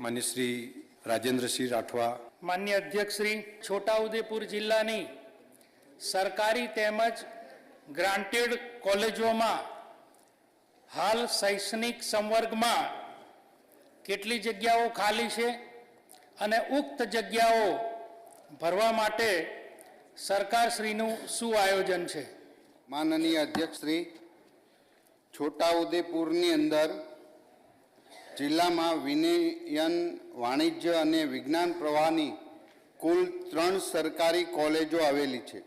માન્ય શ્રી રાજેન્દ્રસિંહ રાઠવા, માન્ય અધ્યક્ષ શ્રી, છોટાઉદેપુર જિલ્લાની સરકારી તેમજ ગ્રાન્ટેડ કોલેજોમાં હાલ શૈક્ષણિક સંવર્ગમાં કેટલી જગ્યાઓ ખાલી છે અને ઉક્ત જગ્યાઓ ભરવા માટે સરકારશ્રીનું શું આયોજન છે? માનનીય અધ્યક્ષ શ્રી, છોટાઉદેપુરની અંદર જિલ્લામાં વિનયન, વાણિજ્ય અને વિજ્ઞાન પ્રવાહની કુલ 3 સરકારી કોલેજો આવેલી છે,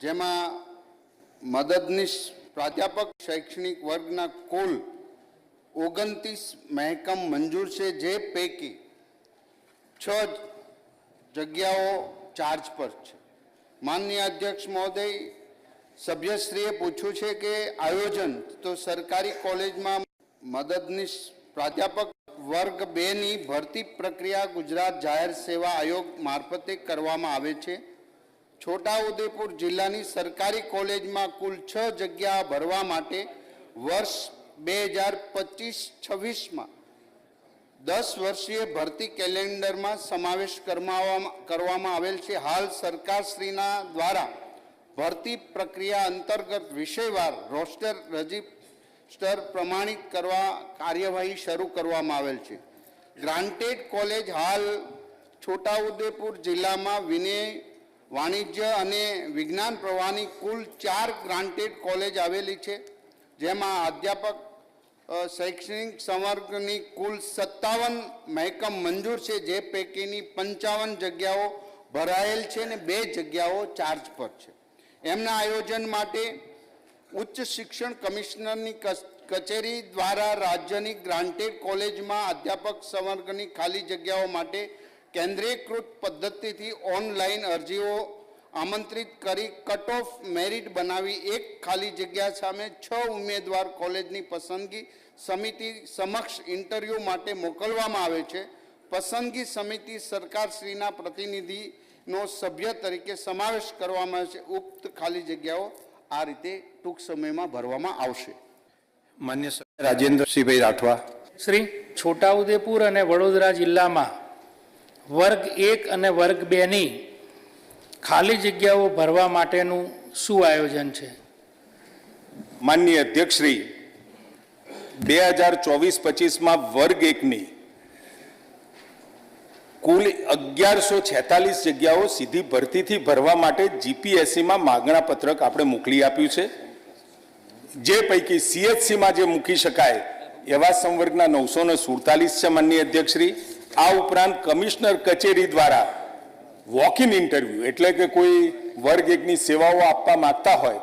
જેમાં મદદનીશ પ્રાધ્યાપક શૈક્ષણિક વર્ગના કુલ 29 મહેકમ મંજૂર છે, જે પૈકી 6 જગ્યાઓ ચાર્જ પર છે. માનનીય અધ્યક્ષ મહોદય, સભ્યશ્રીએ પૂછ્યું છે કે આયોજન તો સરકારી કોલેજમાં મદદનીશ પ્રાધ્યાપક વર્ગ 2ની ભરતી પ્રક્રિયા ગુજરાત જાહેર સેવા આયોગ મારફતે કરવામાં આવે છે. છોટાઉદેપુર જિલ્લાની સરકારી કોલેજમાં કુલ 6 જગ્યા ભરવા માટે વર્ષ 2025-26માં 10 વર્ષીય ભરતી કેલેન્ડરમાં સમાવેશ કરવામાં આવેલ છે. હાલ સરકારશ્રીના દ્વારા ભરતી પ્રક્રિયા અંતર્ગત વિષયવાર રોસ્ટર રજિસ્ટર પ્રમાણિત કરવા કાર્યવાહી શરૂ કરવામાં આવેલ છે. ગ્રાન્ટેડ કોલેજ હાલ છોટાઉદેપુર જિલ્લામાં વિનય, વાણિજ્ય અને વિજ્ઞાન પ્રવાહની કુલ 4 ગ્રાન્ટેડ કોલેજ આવેલી છે, જેમાં અધ્યાપક શૈક્ષણિક સંવર્ગની કુલ 57 મહેકમ મંજૂર છે, જે પૈકીની 55 જગ્યાઓ ભરાયેલ છે અને 2 જગ્યાઓ ચાર્જ પર છે. એમના આયોજન માટે ઉચ્ચ શિક્ષણ કમિશનરની કચેરી દ્વારા રાજ્યની ગ્રાન્ટેડ કોલેજમાં અધ્યાપક સંવર્ગની ખાલી જગ્યાઓ માટે કેન્દ્રીયકૃત પદ્ધતિથી ઓનલાઈન અરજીઓ આમંત્રિત કરી કટ ઓફ મેરિટ બનાવી એક ખાલી જગ્યા સામે 6 ઉમેદવાર કોલેજની પસંદગી સમિતિ સમક્ષ ઇન્ટરવ્યૂ માટે મોકલવામાં આવે છે. પસંદગી સમિતિ સરકારશ્રીના પ્રતિનિધિનો સભ્ય તરીકે સમાવેશ કરવામાં આવે છે. ઉક્ત ખાલી જગ્યાઓ આ રીતે ટૂંક સમયમાં ભરવામાં આવશે. માન્ય રાજેન્દ્રસિંહભાઈ રાઠવા. શ્રી, છોટાઉદેપુર અને વડોદરા જિલ્લામાં વર્ગ 1 અને વર્ગ 2ની ખાલી જગ્યાઓ ભરવા માટેનું શું આયોજન છે? માનનીય અધ્યક્ષશ્રી, 2024-25માં વર્ગ 1ની કુલ 1146 જગ્યાઓ સીધી ભરતીથી ભરવા માટે જીપીએસસીમાં માગણા પત્રક આપણે મોકલી આપ્યું છે, જે પૈકી સીએચસીમાં જે મૂકી શકાય એવા સંવર્ગના 947 છે. માનનીય અધ્યક્ષશ્રી, આ ઉપરાંત કમિશનર કચેરી દ્વારા વોક ઇન ઇન્ટરવ્યૂ એટલે કે કોઈ વર્ગ 1ની સેવાઓ આપવા માગતા હોય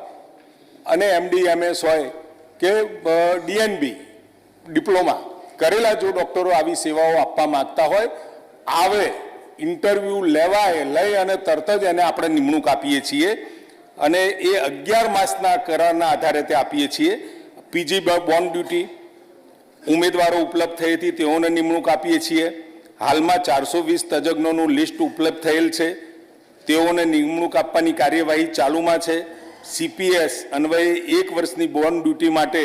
અને એમડી, એમએસ હોય કે ડીએનબી ડિપ્લોમા કરેલા જો ડૉક્ટરો આવી સેવાઓ આપવા માગતા હોય, આવે ઇન્ટરવ્યૂ લેવાય, લઈ અને તરત જ એને આપણે નિમણૂક આપીએ છીએ અને એ 11 માસના કરારના આધારે તે આપીએ છીએ. પીજી બોન ડ્યુટી ઉમેદવારો ઉપલબ્ધ થઈ હતી, તેઓને નિમણૂક આપીએ છીએ. હાલમાં 420 તજજ્ઞોનું લિસ્ટ ઉપલબ્ધ થયેલ છે, તેઓને નિમણૂક આપવાની કાર્યવાહી ચાલુમાં છે. સીપીએસ અન્વયે 1 વર્ષની બોન ડ્યુટી માટે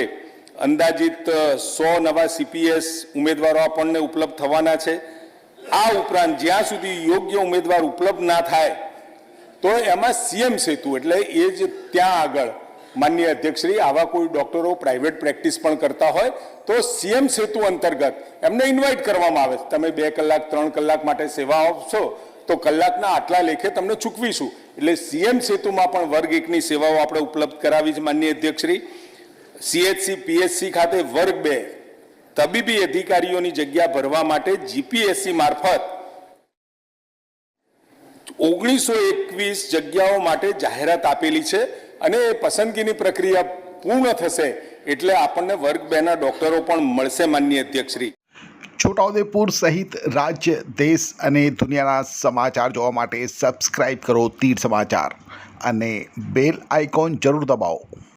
અંદાજિત 100 નવા સીપીએસ ઉમેદવારો આપણને ઉપલબ્ધ થવાના છે. આ ઉપરાંત જ્યાં સુધી યોગ્ય ઉમેદવાર ઉપલબ્ધ ના થાય તો એમાં સીએમ સેતુ એટલે એ જ ત્યાં આગળ માનનીય અધ્યક્ષશ્રી આવા કોઈ ડૉક્ટરો પ્રાઇવેટ પ્રેક્ટિસ પણ કરતા હોય તો સીએમ સેતુ અંતર્ગત એમને ઇન્વાઇટ કરવામાં આવે. તમે 2 કલાક 3 કલાક માટે સેવા આપશો તો કલાકના આટલા લેખે તમને ચૂકવીશું. એટલે સીએમ સેતુમાં પણ વર્ગ 1ની સેવાઓ આપણે ઉપલબ્ધ કરાવી છે. માનનીય અધ્યક્ષશ્રી, સીએચસી પીએચસી ખાતે વર્ગ 2 તબીબી અધિકારીઓની જગ્યા ભરવા માટે જીપીએસસી મારફત 1921 જગ્યાઓ માટે જાહેરાત આપેલી છે અને પસંદગીની પ્રક્રિયા પૂર્ણ થશે એટલે આપણને વર્ગ 2ના ડોક્ટરો પણ મળશે. માનનીય અધ્યક્ષશ્રી, છોટાઉદેપુર સહિત રાજ્ય, દેશ અને દુનિયાના સમાચાર જોવા માટે સબસ્ક્રાઇબ કરો તીર સમાચાર અને બેલ આઇકોન જરૂર દબાવો.